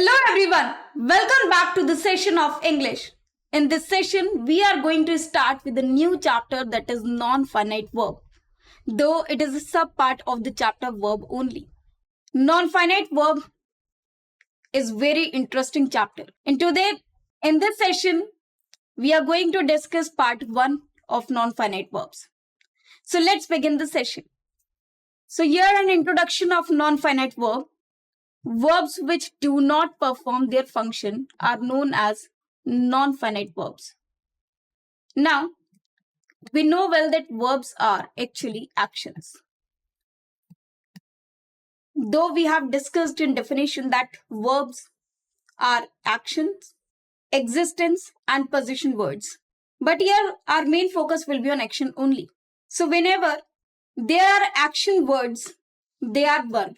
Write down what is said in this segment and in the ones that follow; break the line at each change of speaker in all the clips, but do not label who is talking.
Hello everyone, welcome back to the session of English. In this session, we are going to start with a new chapter that is non-finite verb, though it is a sub-part of the chapter verb only. Non-finite verb is very interesting chapter. And today, in this session, we are going to discuss part 1 of non-finite verbs. So let's begin the session. So here an introduction of non-finite verb. Verbs which do not perform their function are known as non-finite verbs. Now, we know well that verbs are actually actions. Though we have discussed in definition that verbs are actions, existence, and position words. But here our main focus will be on action only. So whenever there are action words, they are verb.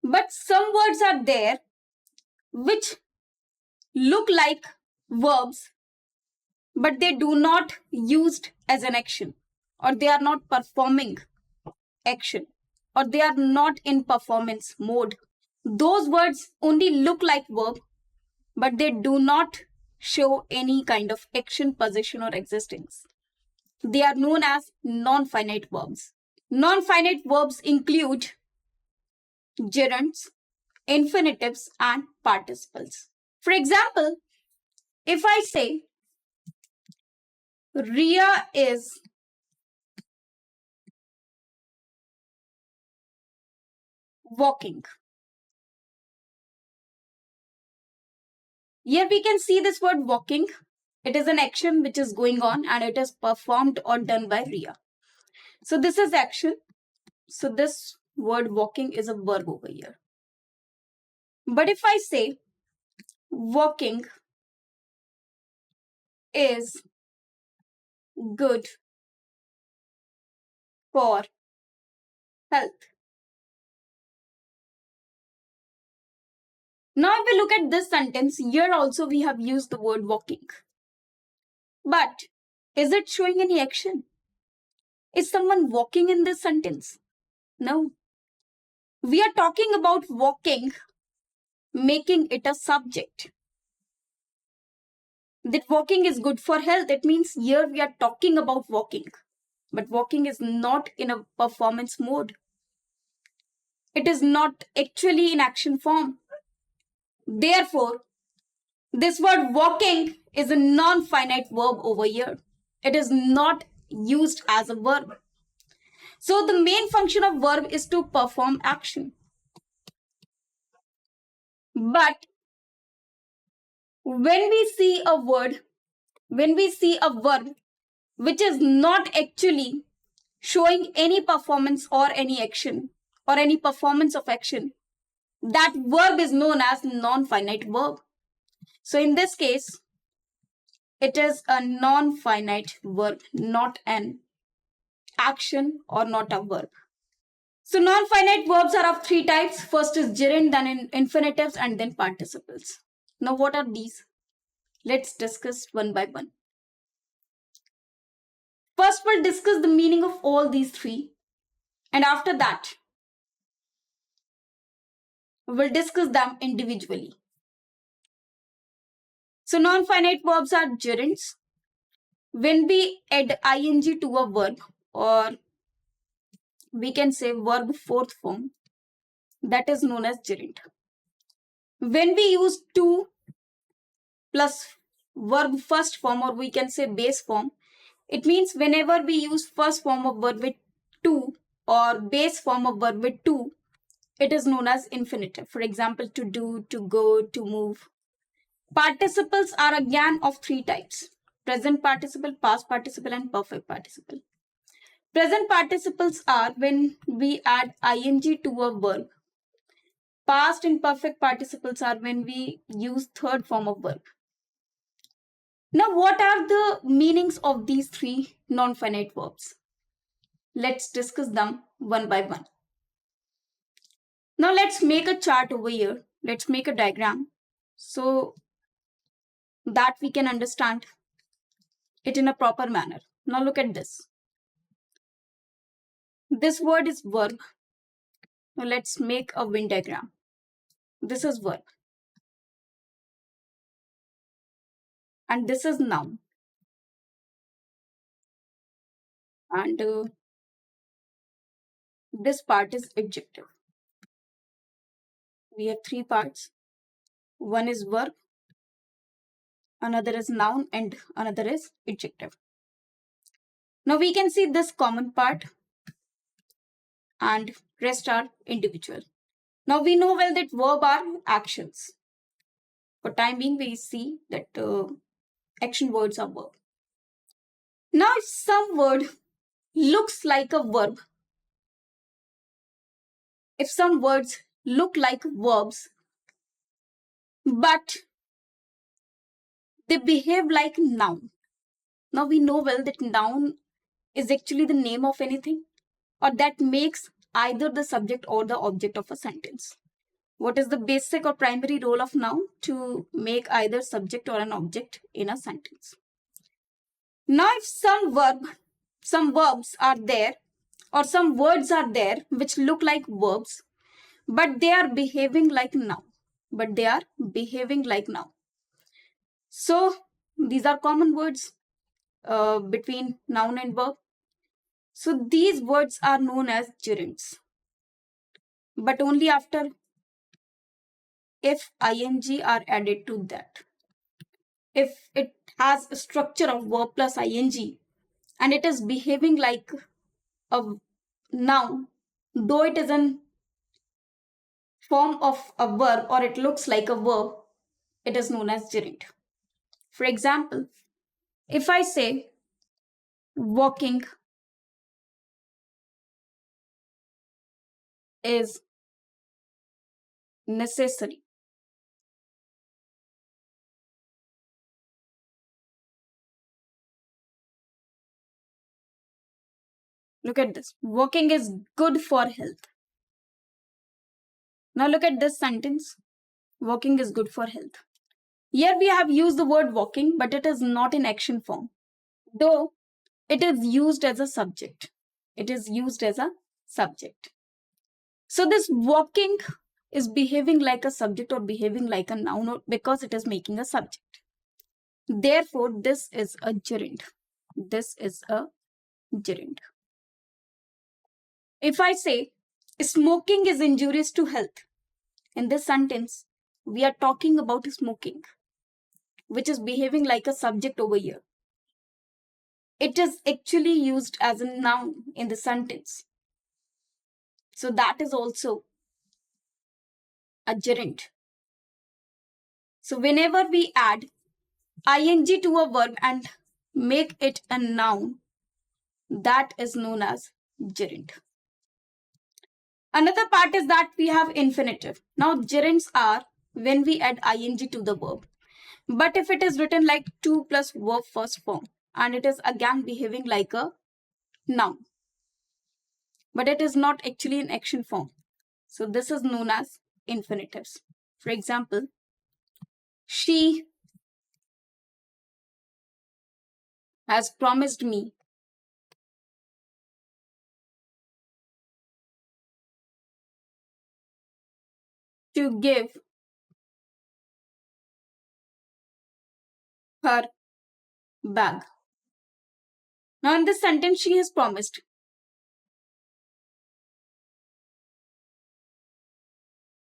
But some words are there which look like verbs, but they do not used as an action, or they are not performing action, or they are not in performance mode. Those words only look like verb, but they do not show any kind of action, position, or existence. They are known as non-finite verbs. Non-finite verbs include gerunds, infinitives, and participles. For example, if I say Ria is walking. Here we can see this word walking. It is an action which is going on and it is performed or done by Ria. So this is action. So this word walking is a verb over here. But if I say walking is good for health. Now if we look at this sentence, here also we have used the word walking. But is it showing any action? Is someone walking in this sentence? No. We are talking about walking, making it a subject. That walking is good for health. It means here we are talking about walking. But walking is not in a performance mode. It is not actually in action form. Therefore, this word walking is a non-finite verb over here. It is not used as a verb. So the main function of verb is to perform action. But when we see a verb which is not actually showing any performance or any action or any performance of action, that verb is known as non-finite verb. So in this case, it is a non-finite verb, not an action or not a verb. So non-finite verbs are of three types. First is gerund, then infinitives, and then participles. Now what are these? Let's discuss one by one. First, we'll discuss the meaning of all these three. And after that, we'll discuss them individually. So non-finite verbs are gerunds. When we add ing to a verb, or we can say verb fourth form, that is known as gerund. When we use to plus verb first form, or we can say base form, it means whenever we use first form of verb with to or base form of verb with to, it is known as infinitive. For example, to do, to go, to move. Participles are again of three types: present participle, past participle, and perfect participle. Present participles are when we add ing to a verb. Past and perfect participles are when we use third form of verb. Now, what are the meanings of these three non-finite verbs? Let's discuss them one by one. Now, let's make a chart over here. Let's make a diagram so that we can understand it in a proper manner. Now, look at this. This word is verb. Now, let's make a Venn diagram. This is verb. and this is noun. And this part is adjective. We have three parts. One is verb, another is noun, and another is adjective. Now we can see this common part and rest are individual. Now we know well that verb are actions. For time being, we see that action words are verb. Now if some word looks like a verb, if some words look like verbs, but they behave like noun. Now we know well that noun is actually the name of anything, or that makes either the subject or the object of a sentence. What is the basic or primary role of noun? To make either subject or an object in a sentence. Now if some verbs are there, or some words are there which look like verbs, but they are behaving like noun. So these are common words between noun and verb. So these words are known as gerunds, but only after if ing are added to that. If it has a structure of verb plus ing and it is behaving like a noun, though it is in form of a verb or it looks like a verb, it is known as gerund. For example, if I say walking is necessary, look at this. Walking is good for health. Now look at this sentence. Walking is good for health. Here we have used the word walking, but it is not in action form, though it is used as a subject. So this walking is behaving like a subject or behaving like a noun because it is making a subject. Therefore, this is a gerund. If I say smoking is injurious to health, in this sentence, we are talking about smoking, which is behaving like a subject over here. It is actually used as a noun in the sentence. So that is also a gerund. So whenever we add ing to a verb and make it a noun, that is known as gerund. Another part is that we have infinitive. Now gerunds are when we add ing to the verb. But if it is written like to plus verb first form and it is again behaving like a noun, but it is not actually in action form. So this is known as infinitives. For example, she has promised me to give her bag. Now in this sentence, she has promised.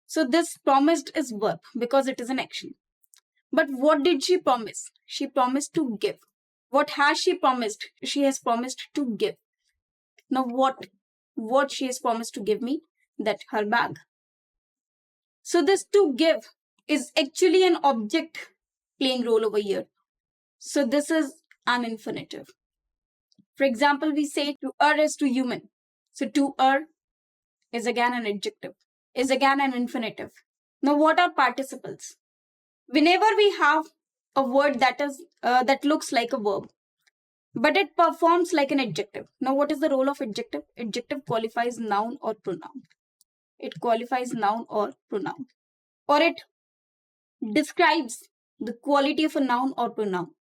So this promised is verb because it is an action. But what did she promise? She promised to give. What has she promised? She has promised to give. Now what she has promised to give me? That her bag. So this to give is actually an object playing role over here. So this is an infinitive. For example, we say to err is to human. So to err is again an adjective, is again an infinitive. Now what are participles? Whenever we have a word that looks like a verb, but it performs like an adjective. Now what is the role of adjective? Adjective qualifies noun or pronoun. Or it describes the quality of a noun or pronoun.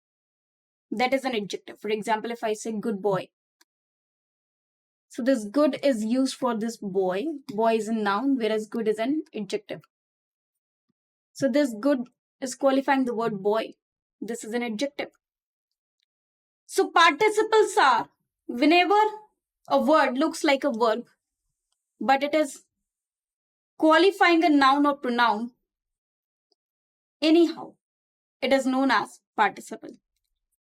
That is an adjective. For example, if I say good boy. So this good is used for this boy. Boy is a noun, whereas good is an adjective. So this good is qualifying the word boy. This is an adjective. So participles are whenever a word looks like a verb, but it is qualifying a noun or pronoun anyhow, it is known as participle.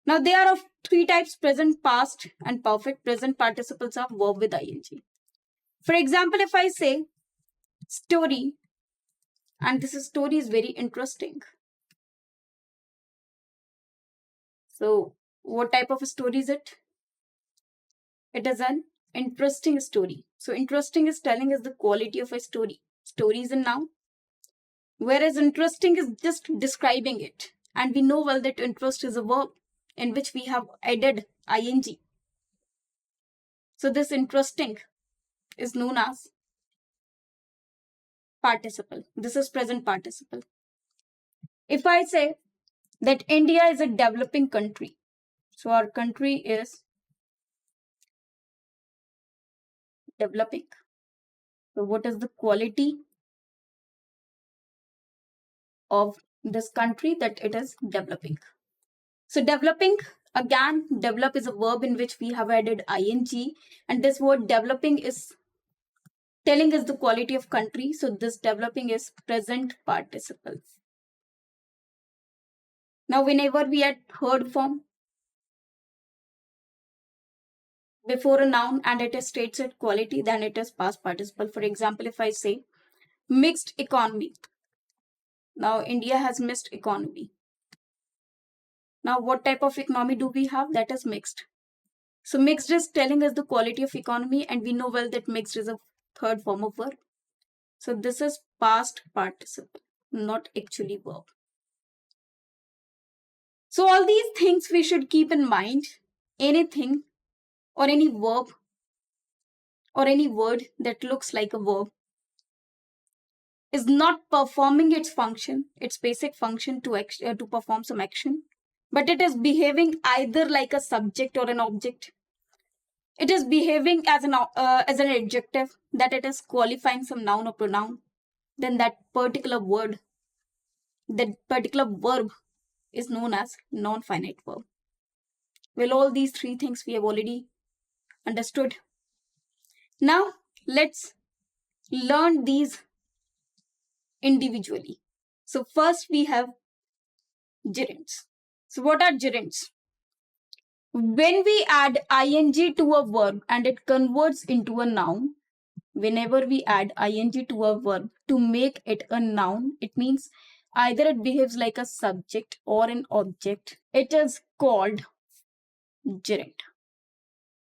Now there are of three types: present, past, and perfect. Present participles are verb with ing. For example, if I say story, and this story is very interesting. So what type of a story is it? It is an interesting story. So interesting is telling us the quality of a story. Story is a noun, whereas interesting is just describing it. And we know well that interest is a verb in which we have added ing. So this interesting is known as participle. This is present participle. If I say that India is a developing country, so our country is developing. So what is the quality of this country? That it is developing. So developing, again, develop is a verb in which we have added ing, and this word developing is telling us the quality of country. So this developing is present participle. Now whenever we add third form before a noun and it states its quality, then it is past participle. For example, if I say mixed economy, now India has mixed economy. Now what type of economy do we have? That is mixed. So mixed is telling us the quality of economy, and we know well that mixed is a third form of verb. So this is past participle, not actually verb. So all these things we should keep in mind. Anything or any verb or any word that looks like a verb is not performing its function, its basic function to perform some action, but it is behaving either like a subject or an object. It is behaving as an adjective, that it is qualifying some noun or pronoun. Then that particular word, that particular verb is known as non-finite verb. Well, all these three things we have already understood. Now let's learn these individually. So first we have gerunds. So what are gerunds? When we add ing to a verb and it converts into a noun, whenever we add ing to a verb to make it a noun, it means either it behaves like a subject or an object. It is called gerund.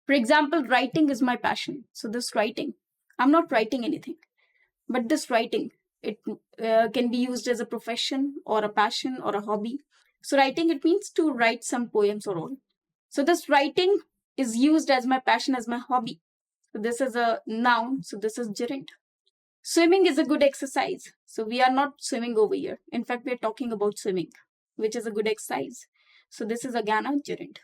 For example, writing is my passion. So this writing, I'm not writing anything, but this writing, it can be used as a profession or a passion or a hobby. So writing, it means to write some poems or all. So this writing is used as my passion, as my hobby. So this is a noun. So this is gerund. Swimming is a good exercise. So we are not swimming over here. In fact, we are talking about swimming, which is a good exercise. So this is again a gerund.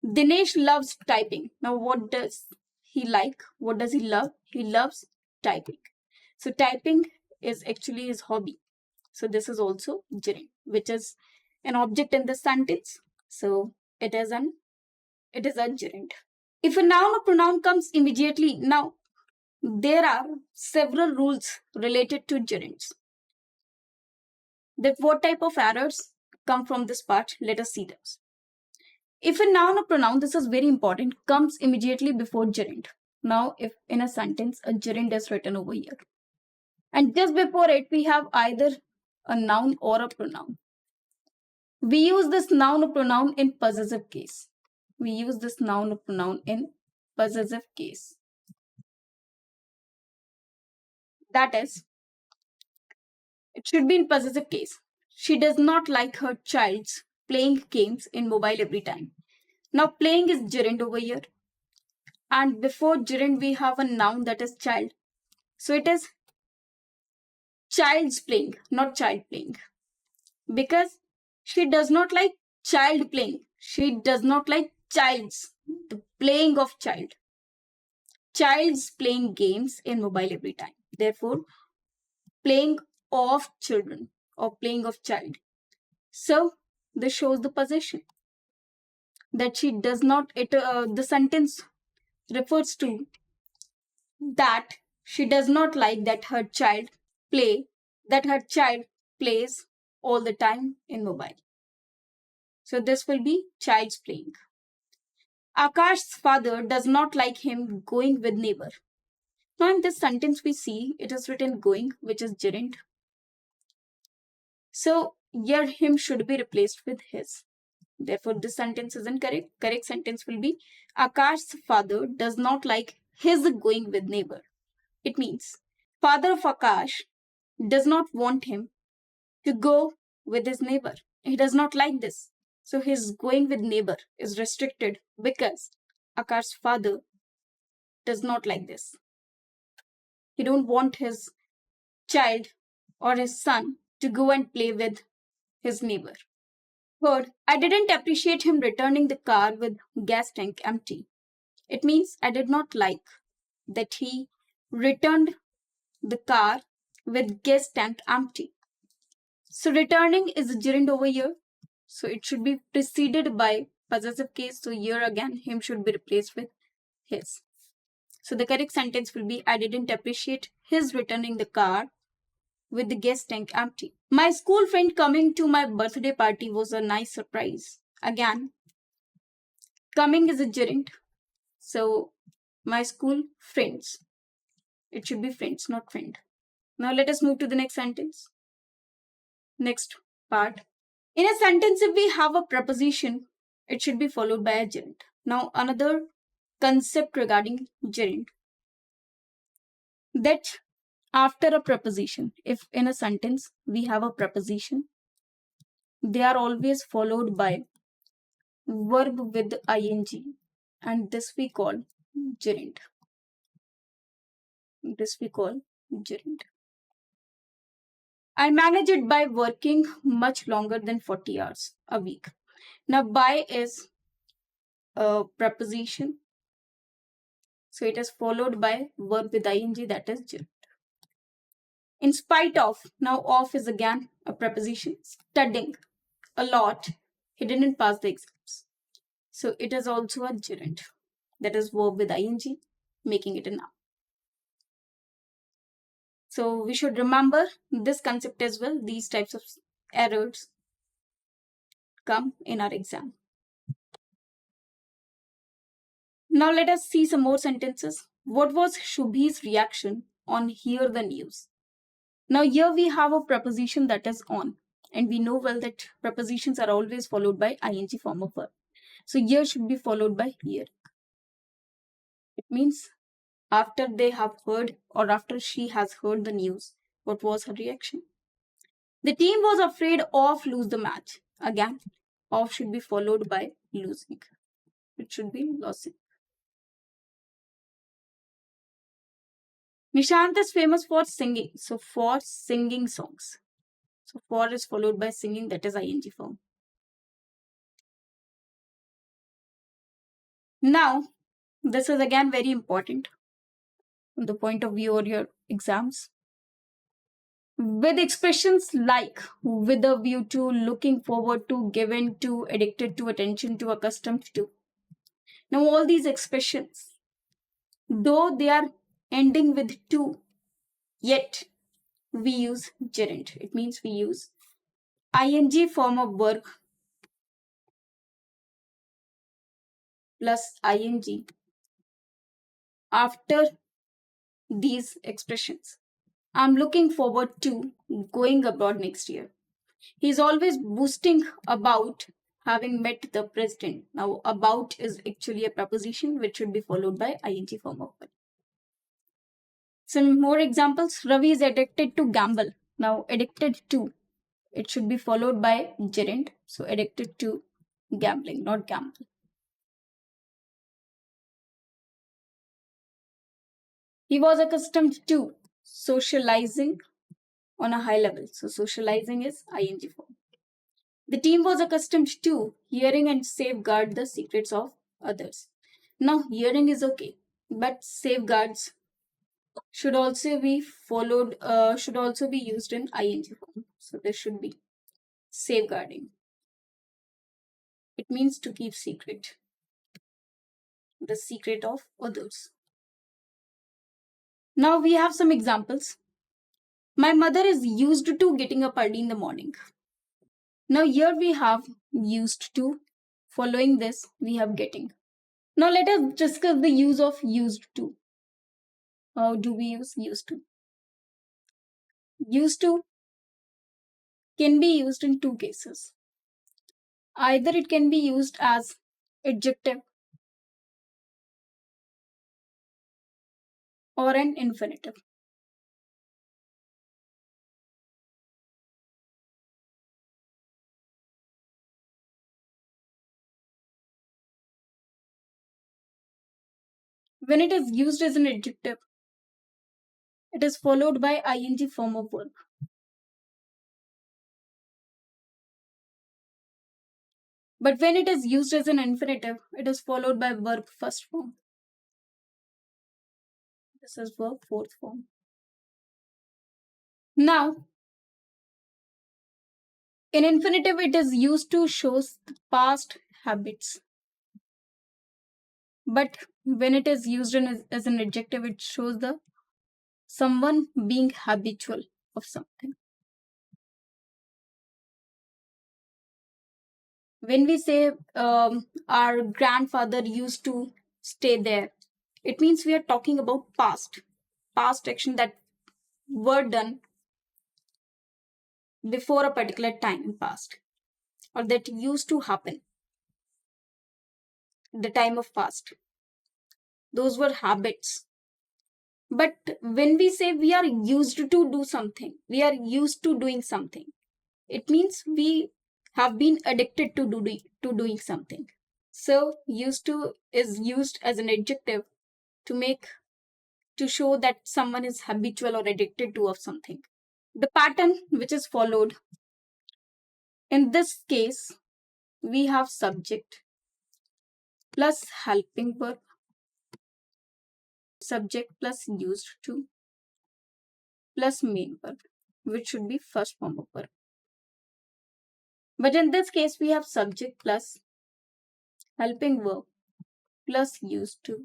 Dinesh loves typing. Now what does he like? What does he love? He loves typing. So typing is actually his hobby. So this is also gerund, which is an object in the sentence. So it is a gerund. If a noun or pronoun comes immediately, now there are several rules related to gerunds. That what type of errors come from this part? Let us see those. If a noun or pronoun, this is very important, comes immediately before gerund. Now, if in a sentence a gerund is written over here, and just before it we have either a noun or a pronoun, we use this noun or pronoun in possessive case. We use this noun or pronoun in possessive case. That is, it should be in possessive case. She does not like her child's playing games in mobile every time. Now playing is gerund over here, and before gerund we have a noun, that is child. So it is child's playing, not child playing, because she does not like child playing. She does not like child's, the playing of child. Child's playing games in mobile every time. Therefore, playing of children or playing of child. So this shows the possession. That she does not, the sentence refers to that she does not like that her child plays all the time in mobile. So this will be child's playing. Akash's father does not like him going with neighbor. Now in this sentence we see it is written going, which is gerund. So here him should be replaced with his. Therefore this sentence is incorrect. Correct sentence will be Akash's father does not like his going with neighbor. It means father of Akash does not want him to go with his neighbor. He does not like this. So his going with neighbor is restricted because Akash's father does not like this. He don't want his child or his son to go and play with his neighbor. Third, I didn't appreciate him returning the car with gas tank empty. It means I did not like that he returned the car with gas tank empty. So returning is a gerund over here. So it should be preceded by possessive case. So here again, him should be replaced with his. So the correct sentence will be, I didn't appreciate his returning the car with the gas tank empty. My school friend coming to my birthday party was a nice surprise. Again, coming is a gerund. So my school friends. It should be friends, not friend. Now let us move to the next sentence. Next part. In a sentence, if we have a preposition, it should be followed by a gerund. Now another concept regarding gerund, that after a preposition, if in a sentence we have a preposition, they are always followed by verb with ing, and this we call gerund. I manage it by working much longer than 40 hours a week. Now by is a preposition, so it is followed by verb with ing, that is gerund. In spite of, now of is again a preposition. Studying a lot, he didn't pass the exams. So it is also a gerund, that is verb with ing, making it a noun. So we should remember this concept as well. These types of errors come in our exam. Now let us see some more sentences. What was Shubhi's reaction on hear the news? Now here we have a preposition that is on, and we know well that prepositions are always followed by ing form of verb. So here should be followed by hear. It means after they have heard or after she has heard the news, what was her reaction? The team was afraid of lose the match. Again, of should be followed by losing. It should be losing. Nishant is famous for singing. So for singing songs. So for is followed by singing, that is ing form. Now, this is again very important from the point of view of your exams. With expressions like with a view to, looking forward to, given to, addicted to, attention to, accustomed to. Now all these expressions, though they are ending with to, yet we use gerund. It means we use ing form of verb plus ing after these expressions. I'm looking forward to going abroad next year. He's always boasting about having met the president. Now, about is actually a preposition which should be followed by ing form of verb. Some more examples. Ravi is addicted to gamble. Now, addicted to, it should be followed by gerund. So, addicted to gambling, not gamble. He was accustomed to socializing on a high level. So, socializing is ing form. The team was accustomed to hearing and safeguard the secrets of others. Now, hearing is okay, but safeguards should also be followed, should also be used in ing form. So, there should be safeguarding. It means to keep secret. The secret of others. Now we have some examples. My mother is used to getting up early in the morning. Now here we have used to. Following this, we have getting. Now let us discuss the use of used to. How do we use used to? Used to can be used in two cases. Either it can be used as adjective or an infinitive. When it is used as an adjective, it is followed by ing form of verb. But when it is used as an infinitive, it is followed by verb first form. This is verb fourth form. Now, in infinitive, it is used to show past habits. But when it is used as an adjective, it shows the someone being habitual of something. When we say our grandfather used to stay there, it means we are talking about past action that were done before a particular time in past, or that used to happen the time of past. Those were habits. But when we say we are used to do something, we are used to doing something, it means we have been addicted to doing something. So used to is used as an adjective to show that someone is habitual or addicted to of something. The pattern which is followed in this case, we have subject plus helping verb, subject plus used to plus main verb, which should be first form of verb. But in this case, we have subject plus helping verb plus used to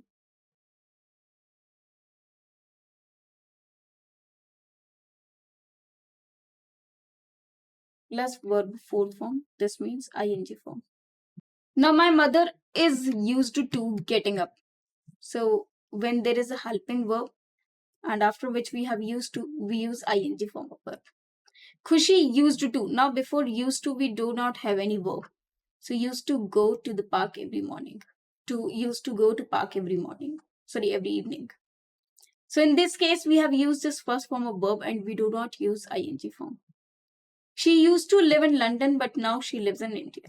plus verb fourth form. This means ing form. Now my mother is used to getting up. So when there is a helping verb and after which we have used to, we use ing form of verb. Khushi used to. Now before used to, we do not have any verb. So used to go to the park every morning. Used to go to park every morning. Sorry, every evening. So in this case, we have used this first form of verb and we do not use ing form. She used to live in London, but now she lives in India.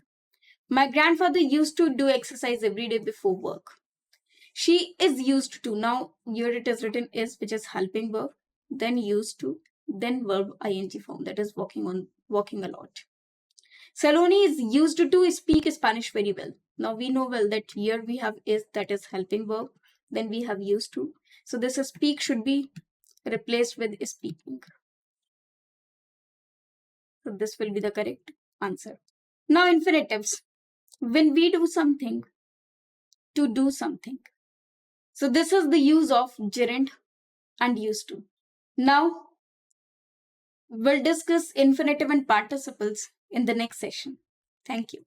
My grandfather used to do exercise every day before work. She is used to. Now here it is written is, which is helping verb, then used to, then verb ing form, that is walking a lot. Saloni is used to speak Spanish very well. Now we know well that here we have is, that is helping verb, then we have used to. So this speak should be replaced with speaking. So this will be the correct answer. Now infinitives. When we do something, to do something. So this is the use of gerund and used to. Now we'll discuss infinitive and participles in the next session. Thank you.